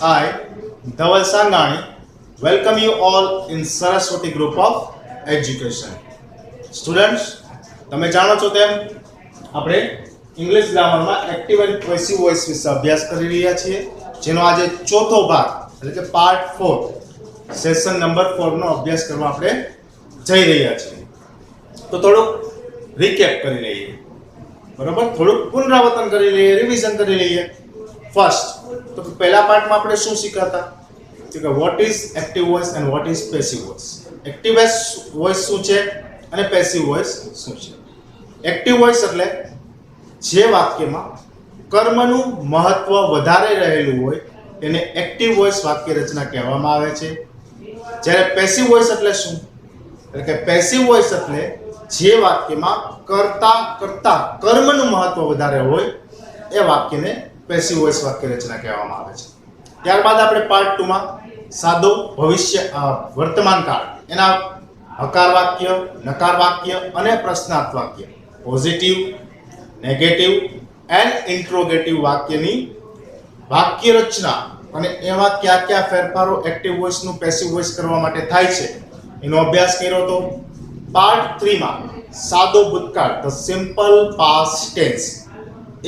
I, Dhaval Sangani, welcome you all in Saraswati Group of Education. Students, તમે જાણો છો તેમ આપણે ઇંગ્લિશ ગ્રામરમાં એક્ટિવ એન્ડ પેસિવ વોઇસ વિશે અભ્યાસ કરી રહ્યા છીએ, જેનો આજે ચોથો ભાગ એટલે કે પાર્ટ 4 સેશન નંબર 4 નો અભ્યાસ કરવા આપણે જઈ રહ્યા છીએ. તો થોડુંક રીકેપ કરી લઈએ, બરાબર? થોડુંક પુનરાવર્તન કરી લઈએ, રિવિઝન કરી લઈએ. ફર્સ્ટ તો પહેલા પાર્ટમાં આપણે શું શીખ્યા હતા કે what is active voice and what is passive voice. Active voice શું છે અને પેસિવ વોઇસ શું છે. એક્ટિવ વોઇસ એટલે જે વાક્યમાં કર્મનું મહત્વ વધારે રહેલું હોય તેને એક્ટિવ વોઇસ વાક્ય રચના કહેવામાં આવે છે. જ્યારે પેસિવ વોઇસ એટલે શું, એટલે કે પેસિવ વોઇસ એટલે જે વાક્યમાં કરતા કર્મનું મહત્વ વધારે હોય એ વાક્યને પેસિવ વોઇસ વાક્ય રચના કહેવામાં આવે છે. ત્યારબાદ આપણે પાર્ટ 2 માં સાદો ભવિષ્ય વર્તમાન કાળ એના હકાર વાક્ય, નકાર વાક્ય અને પ્રશ્નાર્થ વાક્ય, પોઝિટિવ, નેગેટિવ એન્ડ ઇન્ટ્રોગેટિવ વાક્યની વાક્ય રચના અને એમાં કયા કયા ફેરફારો એક્ટિવ વોઇસ નું પેસિવ વોઇસ કરવા માટે થાય છે એનો અભ્યાસ કર્યો હતો. પાર્ટ 3 માં સાદો ભૂતકાળ, ધ સિમ્પલ પાસ્ટ ટેન્સ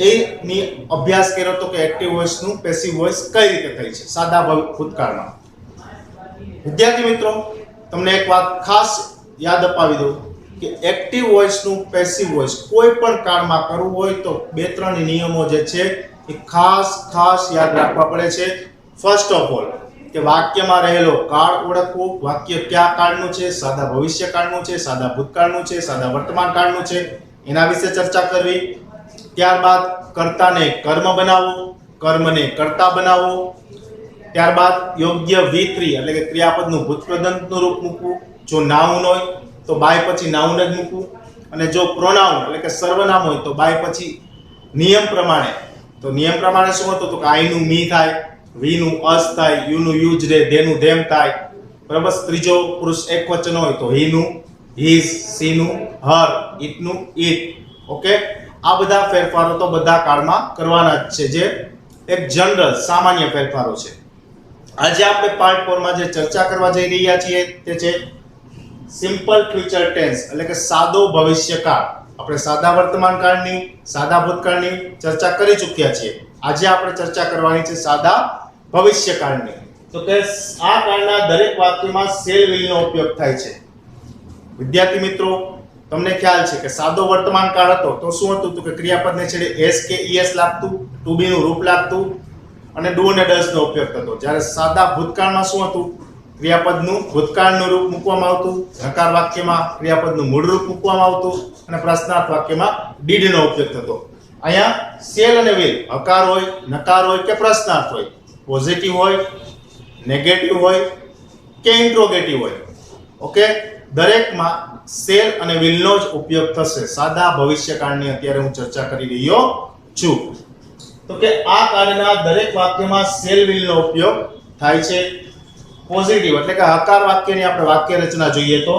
એની અભ્યાસ કર્યો તો કે એક્ટિવ વોઇસ નું પેસિવ વોઇસ કઈ રીતે થાય છે સાદા ભૂતકાળમાં. વિદ્યાર્થી મિત્રો, તમને એક વાત ખાસ યાદ અપાવી દઉં કે એક્ટિવ વોઇસ નું પેસિવ વોઇસ કોઈ પણ કાળમાં કરવું હોય તો બે ત્રણ નિયમો જે છે એ ખાસ યાદ રાખવા પડે છે. ફર્સ્ટ ઓફ ઓલ કે વાક્યમાં રહેલો કાળ ઓળખવો, વાક્ય કયા કાળનું છે, સાદા ભવિષ્ય કાળનું છે, સાદા ભૂતકાળનું છે, સાદા વર્તમાન કાળનું છે, એના વિશે ચર્ચા કરવી. ત્યારબાદ કર્તાને કર્મ બનાવવો, કર્મને કર્તા બનાવવો. ત્યારબાદ યોગ્ય V3 એટલે કે ક્રિયાપદનું ભૂતપ્રદંતનું રૂપ મૂકવું. જો નાઉન હોય તો બાય પછી નાઉન જ મૂકવું, અને જો પ્રોનાઉન એટલે કે સર્વનામ હોય તો બાય પછી નિયમ પ્રમાણે. તો નિયમ પ્રમાણે શું હતું તો કે આઈ નું મી થાય, વી નું અસ થાય, યુ નું યુજ રે, ધે નું ધેમ થાય, બરાબર? ત્રીજો પુરુષ એકવચન હોય તો હી નું હિઝ, સી નું હર, ઇટ નું ઇટ. ઓકે, આ બધા ફેરફારો તો બધા કાળમાં કરવાના જ છે, જે એક જનરલ સામાન્ય ફેરફારો છે. આજે આપણે પાર્ટ 4 માં જે ચર્ચા કરવા જઈ રહ્યા છીએ તે છે સિમ્પલ ફ્યુચર ટેન્સ એટલે કે સાદો ભવિષ્યકાળ. આપણે સાદા વર્તમાન કાળની, સાદા ભૂતકાળની ચર્ચા કરી ચૂક્યા છીએ. આજે આપણે ચર્ચા કરવાની છે સાદા ભવિષ્યકાળની. તો કે આ કાળના દરેક વાક્યમાં શેલ વિલ નો ઉપયોગ થાય છે. વિદ્યાર્થી મિત્રો, તમને ખ્યાલ છે કે સાદો વર્તમાન કાળ હતો તો શું હતું તો કે ક્રિયાપદને છેડે s કે es લાગતું, to be નું રૂપ લાગતું અને do અને does નો ઉપયોગ થતો. જ્યારે સાદા ભૂતકાળમાં શું હતું, ક્રિયાપદનું ભૂતકાળનું રૂપ મૂકવામાં આવતું, નકાર વાક્યમાં ક્રિયાપદનું મૂળ રૂપ મૂકવામાં આવતું અને પ્રશ્નાર્થ વાક્યમાં did નો ઉપયોગ થતો. અહીંયા શેલ અને will હકાર હોય, નકાર હોય કે પ્રશ્નાર્થ હોય, પોઝિટિવ હોય, નેગેટિવ હોય કે ઇન્ટ્રોગેટિવ હોય, ઓકે, દરેકમાં શેલ અને will નો જ ઉપયોગ થશે. સાદા ભવિષ્યકાળની અત્યારે હું ચર્ચા કરી રહ્યો છું. તો કે આ કાળના દરેક વાક્યમાં શેલ will નો ઉપયોગ થાય છે. પોઝિટિવ એટલે કે હકાર વાક્યની આપણે વાક્ય રચના જોઈએ તો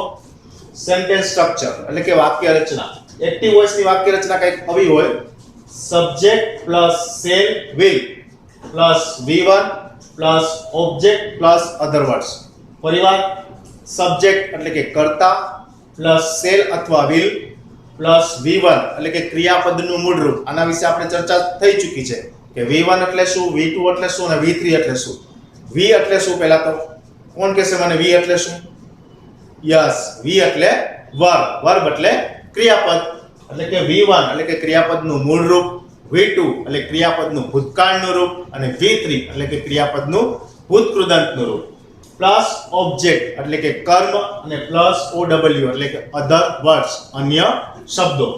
સેન્ટેન્સ સ્ટ્રક્ચર એટલે કે વાક્ય રચના. એક્ટિવ વોઇસ ની વાક્ય રચના કંઈક આવી હોય: subject plus shall will plus V1 plus object plus other words. પરિવાર સબ્જેક્ટ એટલે કે કર્તા પ્લસ શેલ અથવા will પ્લસ V1 એટલે કે ક્રિયાપદનું મૂળ રૂપ. આના વિશે આપણે ચર્ચા થઈ ચૂકી છે કે V1 એટલે શું, V2 એટલે શું અને V3 એટલે શું. V એટલે શું પહેલા તો કોણ કહેશે મને V એટલે શું? યસ, V એટલે વર્બ એટલે ક્રિયાપદ એટલે કે V1 એટલે કે ક્રિયાપદનું મૂળ રૂપ, V2 એટલે ક્રિયાપદનું ભૂતકાળનું રૂપ અને V3 એટલે કે ક્રિયાપદનું ભૂતકૃદંતનું રૂપ, પ્લસ ઓબ્જેક્ટ એટલે કે કર્મ અને પ્લસ OW એટલે કે અધર વર્ડ્સ અન્ય શબ્દો.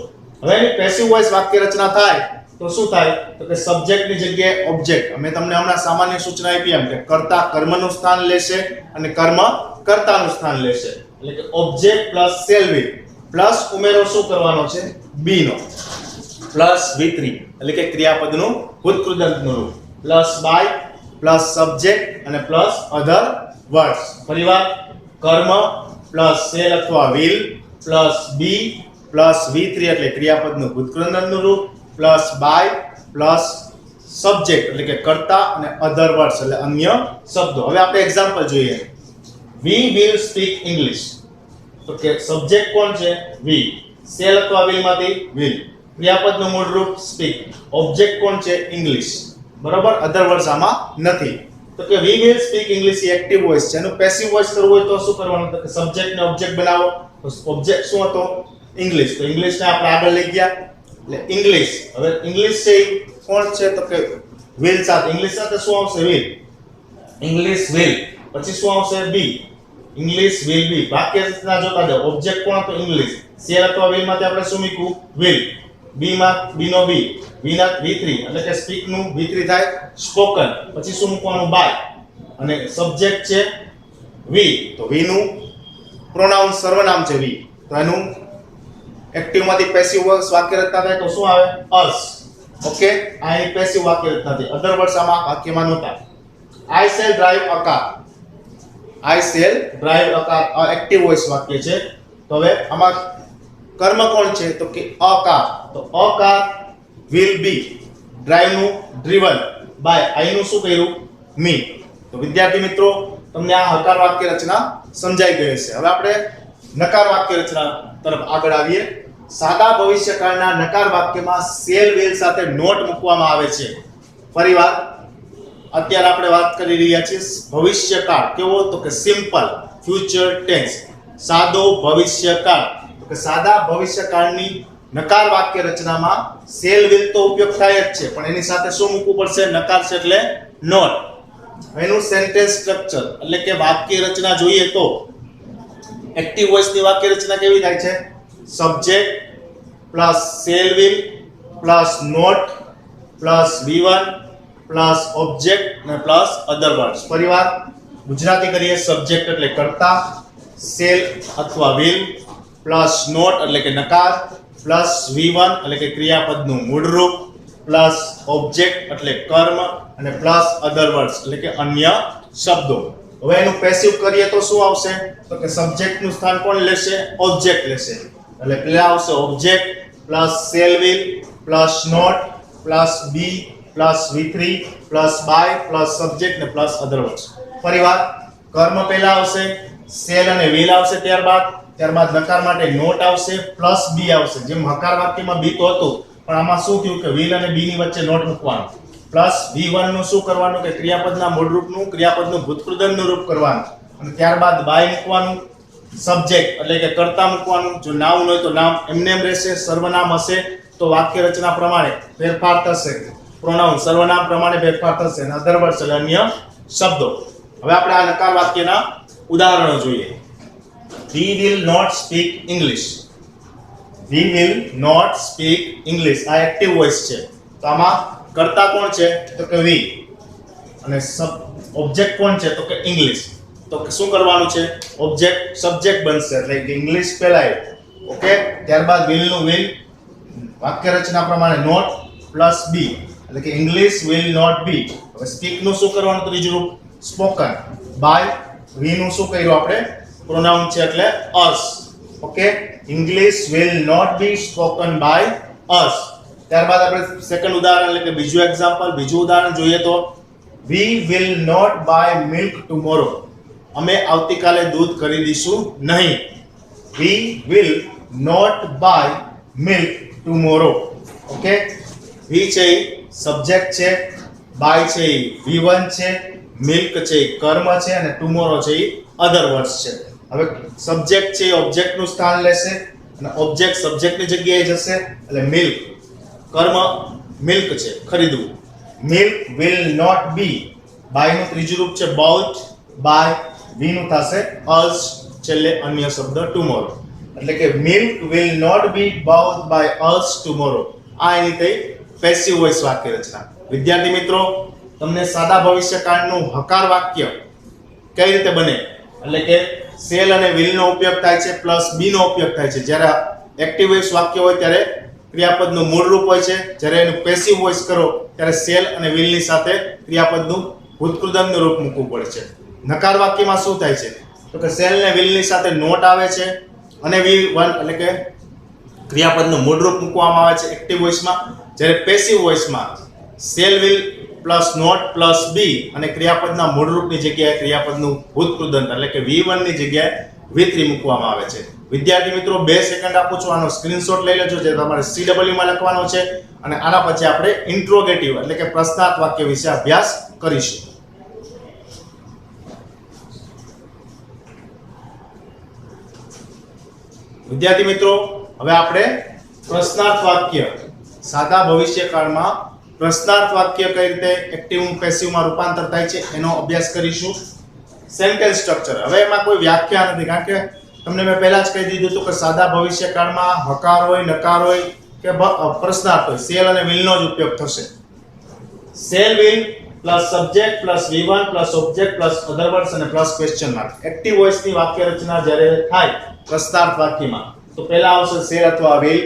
હવે પેસિવ વોઇસ વાક્ય રચના થાય તો શું થાય તો કે સબ્જેક્ટની જગ્યાએ ઓબ્જેક્ટ. અમે તમને હમણાં સામાન્ય સૂચના આપી એમ કે કર્તા કર્મનું સ્થાન લેશે અને કર્મ કર્તાનું સ્થાન લેશે. એટલે કે object plus shall will plus ઉમેરો શું કરવાનો છે બી નો, પ્લસ V3 એટલે કે ક્રિયાપદનું ભૂતકૃદંતનું રૂપ, પ્લસ બાય પ્લસ સબ્જેક્ટ અને પ્લસ અધર વર્ડ્સ. પરિવાર કર્મ પ્લસ શેલ અથવા will plus be plus V3 એટલે ક્રિયાપદનું ભૂતકૃદંતનું રૂપ પ્લસ બાય પ્લસ સબ્જેક્ટ એટલે કે કર્તા અને અધર વર્ડ્સ એટલે અન્ય શબ્દો. હવે આપણે એક્ઝામ્પલ જોઈએ. we will speak english. તો કે સબ્જેક્ટ કોણ છે? we. શેલ અથવા will માંથી will. ક્રિયાપદનું મૂળ રૂપ speak. ઓબ્જેક્ટ કોણ છે? english. બરાબર? અધર વર્ડ્સ આમાં નથી. તો કે we will speak english A active voice છે. એનું પેસિવ વોઇસ કરવું હોય તો શું કરવાનું? તો કે સબ્જેક્ટ ને ઓબ્જેક્ટ બનાવો. તો ઓબ્જેક્ટ શું હતો? ઇંગ્લિશ. તો ઇંગ્લિશ ને આપણે આગળ લઈ ગયા એટલે ઇંગ્લિશ. હવે ઇંગ્લિશ છે એ કોણ છે? તો કે will સાથે. ઇંગ્લિશ સાથે શું આવશે? will. English will. પછી શું આવશે? be. English will be. વાક્ય રચના જોતા જાઓ. ઓબ્જેક્ટ કોણ હતો? ઇંગ્લિશ. શેલ અથવા will માંથી આપણે શું મૂક્યું? will. be માં be નો be. v ના v3 એટલે કે speak નું v3 થાય spoken. પછી શું મૂકવાનું? by. અને સબ્જેક્ટ છે we. તો we નું પ્રોનાઉન સર્વનામ છે we. તો એનું એક્ટિવ માંથી પેસિવ વાક્ય રચના થાય તો શું આવે? us. ઓકે, આ એક પેસિવ વાક્ય રચના છે. અધર વર્ડ્સ આમાં વાક્યમાં નહોતા. I shall drive a car. I shall drive a car આ એક્ટિવ વોઇસ વાક્ય છે. તો હવે આમાં કર્મ કોણ છે? તો કે a car. તો a car will be drive નું driven by I નું શું કર્યું? me. તો વિદ્યાર્થી મિત્રો તમને આ હકાર વાક્ય રચના સમજાઈ ગઈ હશે. હવે આપણે નકાર વાક્ય રચના તરફ આગળ આવીએ. સાદા ભવિષ્યકાળના નકાર વાક્યમાં શેલ વેલ સાથે નોટ મૂકવામાં આવે છે. ફરીવાર અત્યારે આપણે વાત કરી રહ્યા છીએ ભવિષ્યકાળ કેવો? તો કે સિમ્પલ ફ્યુચર ટેન્સ. સાદો ભવિષ્યકાળ. તો કે સાદા ભવિષ્યકાળની નકાર વાક્ય રચનામાં શેલ વેલ તો ઉપયોગ થાય જ છે, પણ એની સાથે શું મૂકવું પડશે? નકાર છે એટલે નોટ. એનું સેન્ટેન્સ સ્ટ્રક્ચર એટલે કે વાક્ય રચના જોઈએ તો એક્ટિવ વોઇસ ની વાક્ય રચના કેવી થાય છે? Subject plus shall will plus not plus v1 plus object અને પ્લસ અધર વર્ડ્સ. ફરીવાર ગુજરાતી કરીએ. સબ્જેક્ટ એટલે કર્તા, શેલ અથવા વિલ પ્લસ નોટ એટલે કે નકાર પ્લસ v1 એટલે કે ક્રિયાપદનું મૂળ રૂપ પ્લસ ઓબ્જેક્ટ એટલે કર્મ અને પ્લસ અધર વર્ડ્સ એટલે કે અન્ય શબ્દો. હવે એનું પેસિવ કરીએ તો શું આવશે? તો કે સબ્જેક્ટ નું સ્થાન કોણ લેશે? ઓબ્જેક્ટ લેશે. એટલે પહેલા આવશે object plus shall will plus not plus be plus v3 plus by plus subject ને પ્લસ અધર વર્ડ્સ. ફરીવાર કર્મ પહેલા આવશે, શેલ અને વિલ આવશે, ત્યારબાદ નકાર માટે નોટ આવશે પ્લસ બી આવશે. જેમ હકાર વાક્યમાં બી તો હતું, પણ આમાં શું થયું કે વિલ અને બી ની વચ્ચે નોટ મૂકવાનું. પ્લસ v1 નું શું કરવાનું કે ક્રિયાપદના મૂળ રૂપનું ક્રિયાપદનું ભૂતકૃદનનું રૂપ કરવાનું. અને ત્યારબાદ બાય મૂકવાનું. સબ્જેક્ટ એટલે કે કર્તા મૂકવાનું. જો નાઉન હોય તો નામ એમને એમ રહેશે. સર્વનામ હશે તો વાક્ય રચના પ્રમાણે ફેરફાર થશે. પ્રોનાઉન સર્વનામ પ્રમાણે ફેરફાર થશે અને અધર વર્ડ્સ એટલે અન્ય શબ્દો. હવે આપણે આ નકાર વાક્યના ઉદાહરણો જોઈએ. We will not speak English. We will not speak English આ એક્ટિવ વોઇસ છે. તો આમાં કર્તા કોણ છે? તો કે we. અને ઓબ્જેક્ટ કોણ છે? તો કે ઇંગ્લિશ. તો શું કરવાનું છે? ઓબ્જેક્ટ સબ્જેક્ટ બનશે એટલે કે ઇંગ્લિશ પહેલા. ઓકે, ત્યારબાદ will નું will વાક્ય રચના પ્રમાણે નોટ પ્લસ બી એટલે કે ઇંગ્લિશ will not be. હવે સ્પીક નું શું કરવાનું? ત્રીજું રૂપ સ્પોકન. બાય we નું શું કર્યું આપણે? પ્રોનાઉન છે એટલે us. Okay, English will not be spoken by us. ત્યારબાદ આપણે સેકન્ડ ઉદાહરણ એટલે કે બીજું ઉદાહરણ જોઈએ તો we will not buy milk tomorrow. અમે આવતીકાલે દૂધ ખરીદીશું નહીં. we will not buy milk tomorrow. Okay, we છે સબ્જેક્ટ છે, buy છે v1 છે, milk છે કર્મ છે અને tomorrow છે અધર વર્ડ્સ છે. હવે સબ્જેક્ટ છે ઓબ્જેક્ટ નું સ્થાન લેશે અને ઓબ્જેક્ટ સબ્જેક્ટ ની જગ્યાએ જશે એટલે મિલ્ક. કર્મ મિલ્ક છે ખરીદવું. Milk will not be. By નું ત્રીજું રૂપ છે bought by. v નું થશે us છેલ્લે અન્ય શબ્દ tomorrow. એટલે કે milk will not be bought by us tomorrow. આ એની થઈ પેસિવ વોઇસ વાક્ય રચના. વિદ્યાર્થી મિત્રો તમને સાદા ભવિષ્યકાળનું હકાર વાક્ય કઈ રીતે બને એટલે કે શેલ અને વિલ નો ઉપયોગ થાય છે પ્લસ બી નો ઉપયોગ થાય છે. જ્યારે એક્ટિવ વોઇસ વાક્ય હોય ત્યારે ક્રિયાપદનું મૂળ રૂપ હોય છે. જ્યારે એનું પેસિવ વોઇસ કરો ત્યારે શેલ અને વિલ ની સાથે ક્રિયાપદનું ભૂતકૃદનનું રૂપ મૂકવું પડે છે. નકાર વાક્યમાં શું થાય છે? તો કે શેલ ને વિલ ની સાથે નોટ આવે છે અને v1 એટલે કે ક્રિયાપદનું મૂળ રૂપ મૂકવામાં આવે છે એક્ટિવ વોઇસમાં. જ્યારે પેસિવ વોઇસમાં shall will plus not plus be અને ક્રિયાપદના મૂળરૂપની જગ્યાએ ક્રિયાપદનું ભૂતકૃદંત એટલે કે V1 ની જગ્યાએ V3 મૂકવામાં આવે છે. વિદ્યાર્થી મિત્રો 2 સેકન્ડ આપું છું, આનો સ્ક્રીનશોટ લઈ લેજો જે તમારે CW માં લખવાનો છે અને આના પછી આપણે ઇન્ટ્રોગેટિવ એટલે કે પ્રશ્નાર્થ વાક્ય વિશે અભ્યાસ કરીશું. વિદ્યાર્થી મિત્રો હવે આપણે પ્રશ્નાર્થ વાક્ય સાદા ભવિષ્યકાળમાં પ્રશ્નાર્થ વાક્ય કઈ રીતે એક્ટિવ પેસિવ માં રૂપાંતર થાય છે એનો અભ્યાસ કરીશું. સેન્ટેન્સ સ્ટ્રક્ચર, હવે એમાં કોઈ વ્યાખ્યા નથી કારણ કે તમને મેં પહેલા જ કહી દીધું હતું કે સાદા ભવિષ્યકાળમાં હકાર હોય, નકાર હોય કે પ્રશ્નાર્થ હોય, સેલ અને વિલ નો જ ઉપયોગ થશે. Shall will plus subject plus V1 plus object plus other words અને plus question mark. Active voice ની વાક્ય રચના જ્યારે થાય પ્રશ્નાર્થ વાક્યમાં તો પહેલા આવશે સેલ અથવા વિલ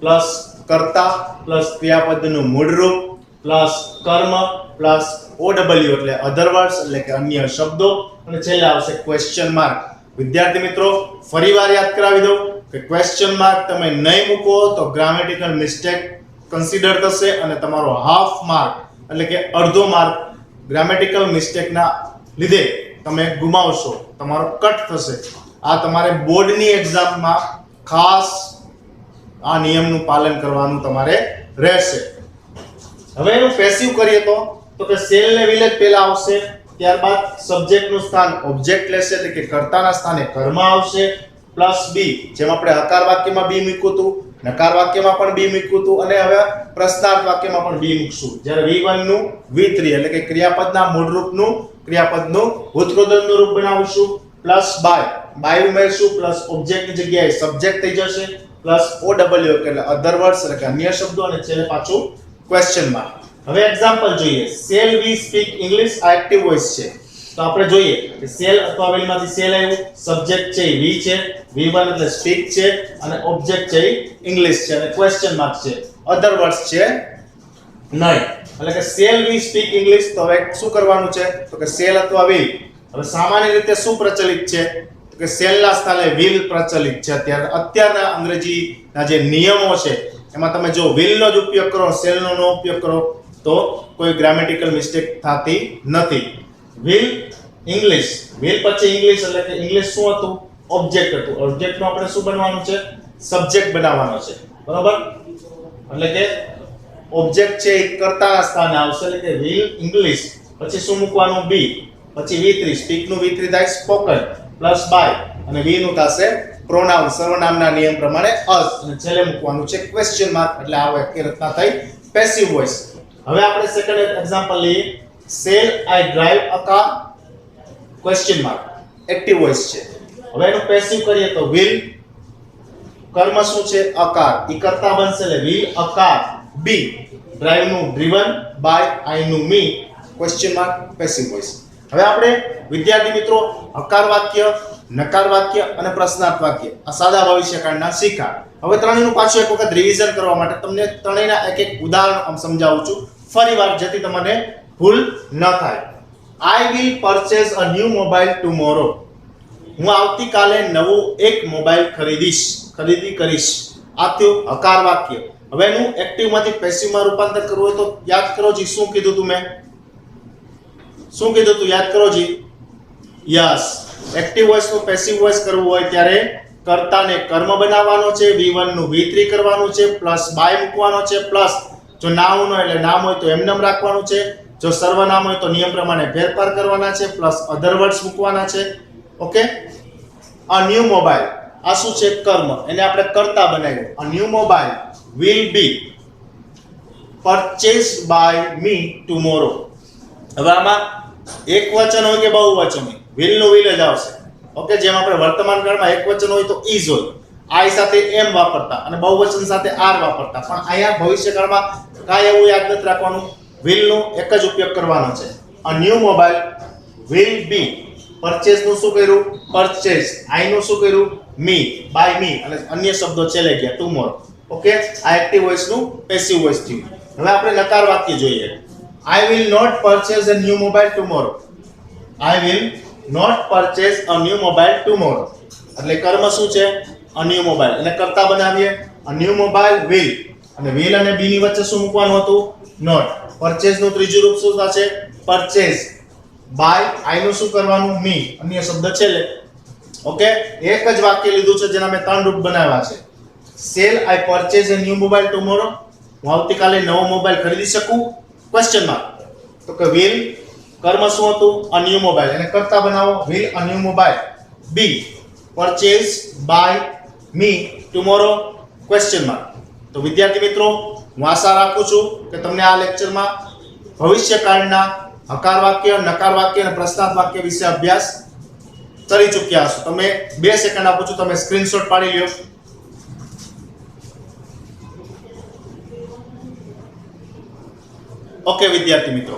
પ્લસ કર્તા પ્લસ ક્રિયાપદનું મૂળરૂપ પ્લસ કર્મ પ્લસ OW એટલે અધર વર્ડ્સ એટલે કે અન્ય શબ્દો અને છેલ્લે આવશે ક્વેશ્ચન માર્ક. વિદ્યાર્થી મિત્રો ફરીવાર યાદ કરાવી દઉં કે ક્વેશ્ચન માર્ક તમે નહીં મૂકો તો ગ્રામેટિકલ મિસ્ટેક કન્સિડર થશે અને તમારો હાફ માર્ક એટલે કે અડધો માર્ક ગ્રામેટિકલ મિસ્ટેકના લીધે તમે ગુમાવશો, તમારો કટ થશે. આ તમારે બોર્ડની એક્ઝામમાં ખાસ આ નિયમનું પાલન કરવાનું તમારે રહેશે. હવે એનું પેસિવ કરીએ તો કે સેલ ને વિલ જ પહેલા આવશે, ત્યારબાદ સબ્જેક્ટ નું સ્થાન ઓબ્જેક્ટ લેશે એટલે કે કર્તાના સ્થાને કર્મ આવશે પ્લસ બી, જેમ આપણે હકાર વાક્યમાં બી મૂક્યું હતું, નકાર વાક્યમાં પણ બી મૂક્યું હતું અને હવે પ્રશ્નાર્થ વાક્યમાં પણ બી મૂકશું. જ્યારે V1 નું V3 એટલે કે ક્રિયાપદના મૂળરૂપનું ક્રિયાપદનું ભૂતકૃદંતનું રૂપ બનાવીશું પ્લસ બાય ઉમેરશું પ્લસ ઓબ્જેક્ટની જગ્યાએ સબ્જેક્ટ થઈ જશે પ્લસ OW એટલે અધર વર્ડ્સ એટલે કે અન્ય શબ્દો અને છેલ્લે પાછું ક્વેશ્ચન માર્ક. હવે એક્ઝામ્પલ જોઈએ. સેલ વી સ્પીક ઇંગ્લિશ આ એક્ટિવ વોઇસ છે તો આપણે જોઈએ કે સેલ અથવા વિલ માંથી સેલ આવ્યું, સબ્જેક્ટ છે એ વી છે, V1 એટલે સ્પીક છે અને ઓબ્જેક્ટ છે એ ઇંગ્લિશ છે અને ક્વેશ્ચન માર્ક છે, અધર વર્ડ્સ છે નહીં. એટલે કે સેલ વી સ્પીક ઇંગ્લિશ તો હવે શું કરવાનું છે તો કે સેલ અથવા વિલ. હવે સામાન્ય રીતે શું પ્રચલિત છે તો કે સેલ ના સ્થાને વિલ પ્રચલિત છે. અત્યારના અંગ્રેજીના જે નિયમો છે એમાં તમે જો વિલ નો જ ઉપયોગ કરો, સેલ નો નો ઉપયોગ કરો તો કોઈ ગ્રામેટિકલ મિસ્ટેક થતી નથી. વિલ ઇંગ્લિશ, વિલ પછી ઇંગ્લિશ એટલે કે ઇંગ્લિશ શું હતું ઓબ્જેક્ટ હતું, ઓબ્જેક્ટ નો આપણે શું બનવાનું છે સબ્જેક્ટ બનાવવાનો છે, બરાબર. એટલે કે ઓબ્જેક્ટ છે એ કર્તાના સ્થાને આવશે એટલે કે વિલ ઇંગ્લિશ પછી શું મૂકવાનું બી પછી V3 સ્પીક નું V3 થાય સ્પોકન પ્લસ બાય અને વી નું થશે પ્રોનાઉન સર્વનામના નિયમ પ્રમાણે અસ અને છેલ્લે મૂકવાનું છે ક્વેશ્ચન માર્ક એટલે આ વાક્ય રચના થઈ પેસિવ વોઇસ. હવે આપણે સેકન્ડ એક્ઝામ્પલ લઈએ. Cell I drive a car question mark active voice છે. હવે એનું પેસિવ કરીએ તો વિલ કર્મ શું છે અ કાર ઈ કર્તા બનશે એટલે will a car be drive નું ડ્રીવન બાય આઈ નું me question mark passive voice. હવે આપણે વિદ્યાર્થી મિત્રો હકાર વાક્ય, નકાર વાક્ય અને પ્રશ્નાર્થ વાક્ય આ સાદા ભવિષ્યકાળના શીખા. હવે ત્રણેયનું પાછું એક વખત રિવિઝન કરવા માટે તમને ત્રણેયના એક એક ઉદાહરણ સમજાવું છું ફરીવાર જેથી તમને ભૂલ ન થાય. I will purchase a new mobile tomorrow. હું આવતીકાલે નવો એક મોબાઈલ ખરીદી કરીશ. આ થયું હકાર વાક્ય. હવે એનું એક્ટિવ માંથી પેસિવ માં રૂપાંતર કરવું હોય તો યાદ કરો જી શું કીધું તું મેં, શું કીધું તું યાદ કરો જી. યસ, એક્ટિવ વોઇસ નું પેસિવ વોઇસ કરવું હોય ત્યારે કર્તાને કર્મ બનાવવાનો છે, V1 નું V3 કરવાનું છે પ્લસ બાય મૂકવાનો છે પ્લસ જો નામ નો એટલે નામ હોય તો એમનેમ રાખવાનું છે, જો સર્વનામ હોય તો નિયમ પ્રમાણે ફેરફાર કરવાના છે પ્લસ અધર વર્ડ્સ મૂકવાના છે. ઓકે. અ ન્યૂ મોબાઈલ આ શું છે કર્મ, એને આપણે કર્તા બનાવ્યું. A new mobile will be purchased by me tomorrow. હવે આમાં એક વચન હોય કે બહુવચન હોય will નું will જ આવશે. ઓકે. જેમ આપણે વર્તમાન કાળમાં એક વચન હોય તો is હોય, I સાથે m વાપરતા અને બહુવચન સાથે r વાપરતા, પણ અહીંયા ભવિષ્યકાળમાં કાંઈ એવું યાદ નથી રાખવાનું, will નો એક જ ઉપયોગ કરવાનો છે. a new mobile will be purchase નું શું કર્યું purchase, I નું શું કર્યું me by me અને અન્ય શબ્દો છેલ્લે ગયા tomorrow. ઓકે. આ એક્ટિવ વોઇસ નું પેસિવ વોઇસ થયું. હવે આપણે નકાર વાક્ય જોઈએ. I will not purchase a new mobile tomorrow. I will not purchase a new mobile tomorrow. એટલે કર્મ શું છે a new mobile એને કર્તા બનાવીએ. a new mobile will અને will અને be ની વચ્ચે શું મૂકવાનું હતું not. પરચેઝ નું ત્રીજું રૂપ શું થશે? પરચેઝ. બાય આઈ નું શું કરવાનું? મી. અન્ય શબ્દ છેલ્લે. ઓકે, એક જ વાક્ય લીધું છે જેના મેં 3 રૂપ બનાવ્યા છે. Cell I purchase a new mobile tomorrow? હું આવતીકાલે નવો મોબાઈલ ખરીદી શકું? Question mark. તો કે will કર્મ શું હતું? a new mobile. એને કરતા બનાવો. will a new mobile be purchased by me tomorrow? Question mark. તો વિદ્યાર્થી મિત્રો, હું આશા રાખું છું કે તમને આ લેક્ચરમાં ભવિષ્યકાળના હકાર વાક્ય, નકાર વાક્ય અને પ્રશ્નાર્થ વાક્ય વિશે અભ્યાસ કરી ચૂક્યા છો. તમે 2 સેકન્ડ આપું છું, તમે સ્ક્રીનશોટ પાડી લ્યો. ઓકે વિદ્યાર્થી મિત્રો,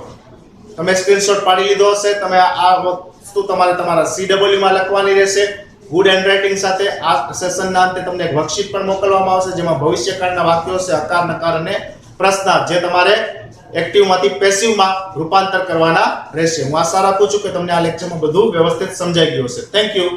તમે સ્ક્રીનશોટ પાડી લીધો હશે. તમે આ વસ્તુ તમારે તમારા CW માં લખવાની રહેશે ગુડ હેન્ડરાઇટિંગ સાથે. આ સેશનના અંતે તમને એક વર્કશીટ પણ મોકલવામાં આવશે જેમાં ભવિષ્યકાળના વાક્યો છે, હકાર, નકાર અને પ્રશ્નાર્થ, જે તમારે એક્ટિવમાંથી પેસિવમાં રૂપાંતર કરવાના રહેશે. હું આશા રાખું છું કે તમને આ લેક્ચરમાં બધું વ્યવસ્થિત સમજાઈ ગયું હશે. Thank you.